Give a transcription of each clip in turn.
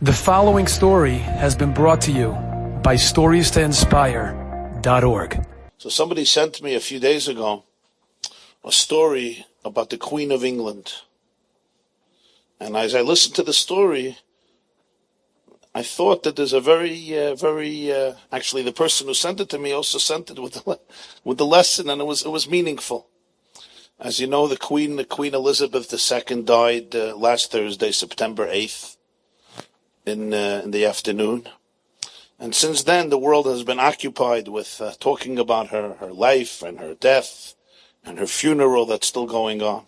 The following story has been brought to you by StoriesToInspire.org. So somebody sent me a few days ago a story about the Queen of England. And as I listened to the story, I thought that there's a actually the person who sent it to me also sent it with the lesson, and it was meaningful. As you know, the Queen Elizabeth II died last Thursday, September 8th. In the afternoon. And since then, the world has been occupied with talking about her life and her death and her funeral that's still going on.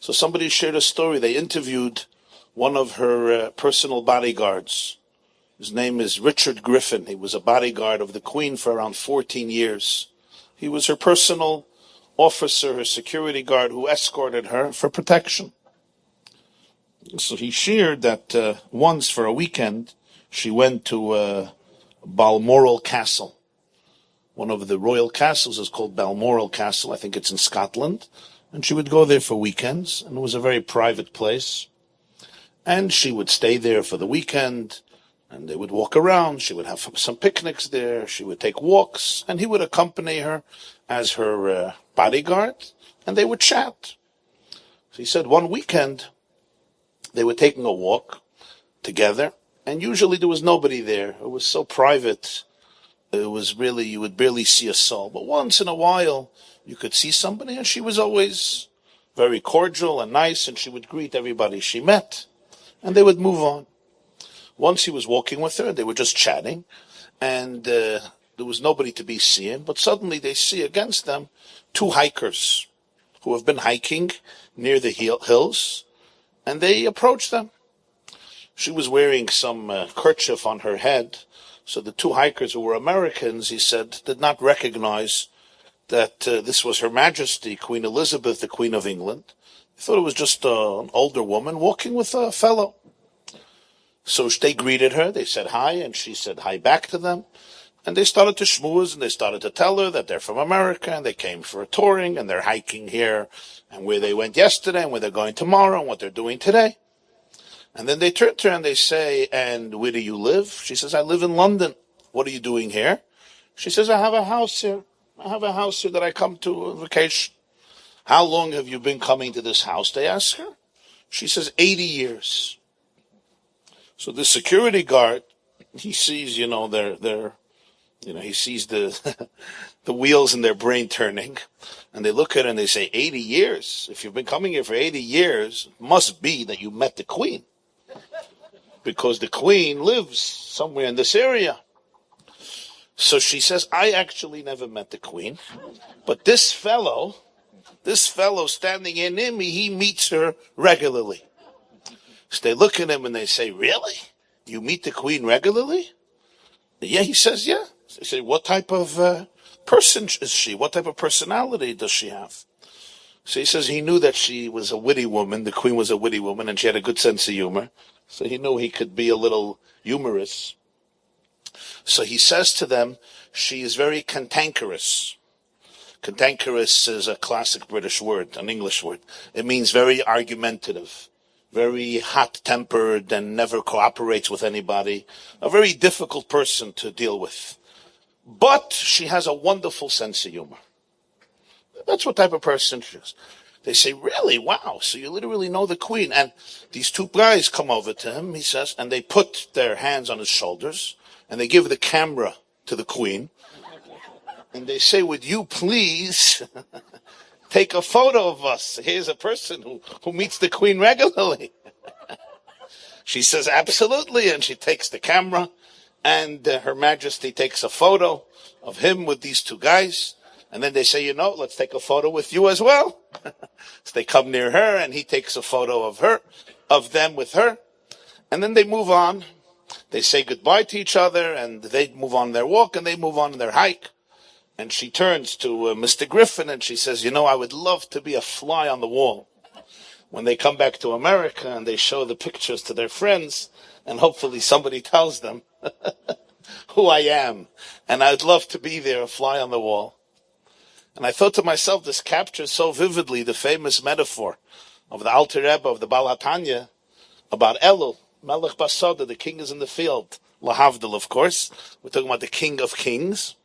So somebody shared a story. They interviewed one of her personal bodyguards. His name is Richard Griffin. He was a bodyguard of the Queen for around 14 years. He was her personal officer, her security guard, who escorted her for protection. So he shared that once for a weekend, she went to Balmoral Castle. One of the royal castles is called Balmoral Castle. I think it's in Scotland. And she would go there for weekends, and it was a very private place. And she would stay there for the weekend, and they would walk around. She would have some picnics there. She would take walks, and he would accompany her as her bodyguard, and they would chat. So he said one weekend, they were taking a walk together, and usually there was nobody there. It was so private. It was really, you would barely see a soul. But once in a while, you could see somebody, and she was always very cordial and nice, and she would greet everybody she met, and they would move on. Once he was walking with her, they were just chatting, and there was nobody to be seen, but suddenly they see against them two hikers who have been hiking near the hills, and they approached them. She was wearing some kerchief on her head, so the two hikers, who were Americans, he said, did not recognize that this was Her Majesty, Queen Elizabeth, the Queen of England. They thought it was just an older woman walking with a fellow. So they greeted her, they said hi, and she said hi back to them. And they started to schmooze, and they started to tell her that they're from America, and they came for a touring, and they're hiking here, and where they went yesterday, and where they're going tomorrow, and what they're doing today. And then they turn to her and they say, and where do you live? She says, I live in London. What are you doing here? She says, I have a house here. I have a house here that I come to on vacation. How long have you been coming to this house? They ask her. She says, 80 years. So the security guard, he sees, he sees the the wheels in their brain turning, and they look at it and they say, 80 years? If you've been coming here for 80 years, it must be that you met the Queen, because the Queen lives somewhere in this area. So she says, I actually never met the Queen, but this fellow standing here near me, he meets her regularly. So they look at him and they say, really? You meet the Queen regularly? Yeah, he says, yeah. They say, what type of person is she? What type of personality does she have? So he says he knew that she was a witty woman. The Queen was a witty woman, and she had a good sense of humor. So he knew he could be a little humorous. So he says to them, she is very cantankerous. Cantankerous is a classic British word, an English word. It means very argumentative, very hot-tempered, and never cooperates with anybody. A very difficult person to deal with. But she has a wonderful sense of humor. That's what type of person she is. They say, really? Wow, so you literally know the Queen. And these two guys come over to him, he says, and they put their hands on his shoulders, and they give the camera to the Queen. And they say, would you please take a photo of us? Here's a person who meets the Queen regularly. She says, absolutely. And she takes the camera, and Her Majesty takes a photo of him with these two guys. And then they say, let's take a photo with you as well. So they come near her, and he takes a photo of them with her. And then they move on. They say goodbye to each other, and they move on their walk, and they move on their hike. And she turns to Mr. Griffin, and she says, I would love to be a fly on the wall when they come back to America and they show the pictures to their friends, and hopefully somebody tells them who I am. And I'd love to be there, a fly on the wall. And I thought to myself, this captures so vividly the famous metaphor of the Alter Rebbe of the Baal HaTanya about Elul. Melech Basada, the king is in the field. Lahavdil, of course. We're talking about the king of kings.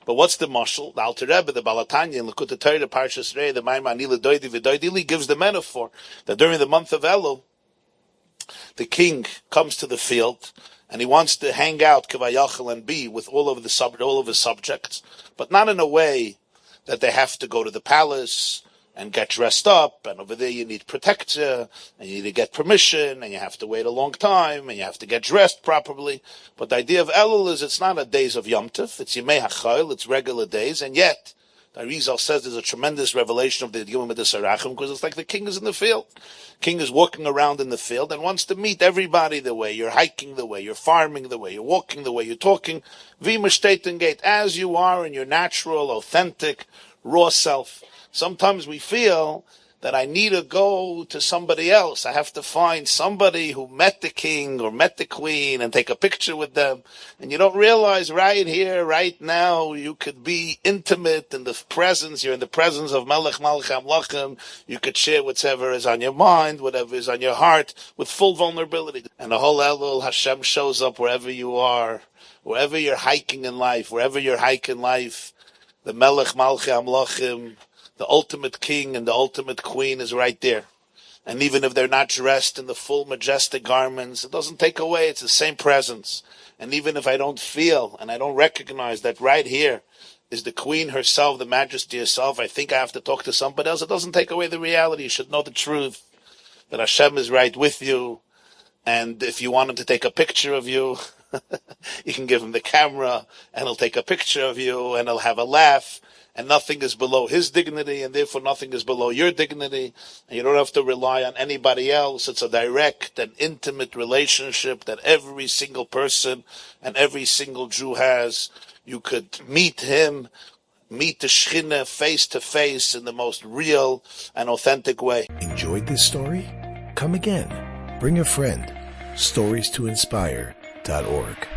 But what's the mashal? The Alter Rebbe, the Balatanya, in Lekutei Torah, the Parshas Rei, the Maimon Anila Doidi V'Doidili gives the metaphor that during the month of Elul, the king comes to the field and he wants to hang out kavayachal and be with all of his subjects, but not in a way that they have to go to the palace and get dressed up, and over there you need protection, and you need to get permission, and you have to wait a long time, and you have to get dressed properly. But the idea of Elul is it's not a days of Yom Tov, it's Yemei HaChayil, it's regular days, and yet the Arizal says there's a tremendous revelation of the Yom Sarachim, because it's like the king is in the field. King is walking around in the field and wants to meet everybody the way you're hiking, the way you're farming, the way you're walking, the way you're talking. Gate, as you are in your natural, authentic, raw self. Sometimes we feel that I need to go to somebody else. I have to find somebody who met the king or met the queen and take a picture with them. And you don't realize right here, right now, you could be intimate in the presence. You're in the presence of Melech Amlachim. You could share whatever is on your mind, whatever is on your heart, with full vulnerability. And the whole Elul, Hashem shows up wherever you are, wherever you're hiking in life, the Melech Amlachim, the ultimate king and the ultimate queen is right there. And even if they're not dressed in the full majestic garments, it doesn't take away, it's the same presence. And even if I don't feel and I don't recognize that right here is the queen herself, the majesty herself, I think I have to talk to somebody else, it doesn't take away the reality. You should know the truth, that Hashem is right with you. And if you want him to take a picture of you, you can give him the camera and he'll take a picture of you and he'll have a laugh. And nothing is below his dignity, and therefore nothing is below your dignity. And you don't have to rely on anybody else. It's a direct and intimate relationship that every single person and every single Jew has. You could meet him, meet the Shekhinah face to face in the most real and authentic way. Enjoyed this story? Come again. Bring a friend. StoriesToInspire.org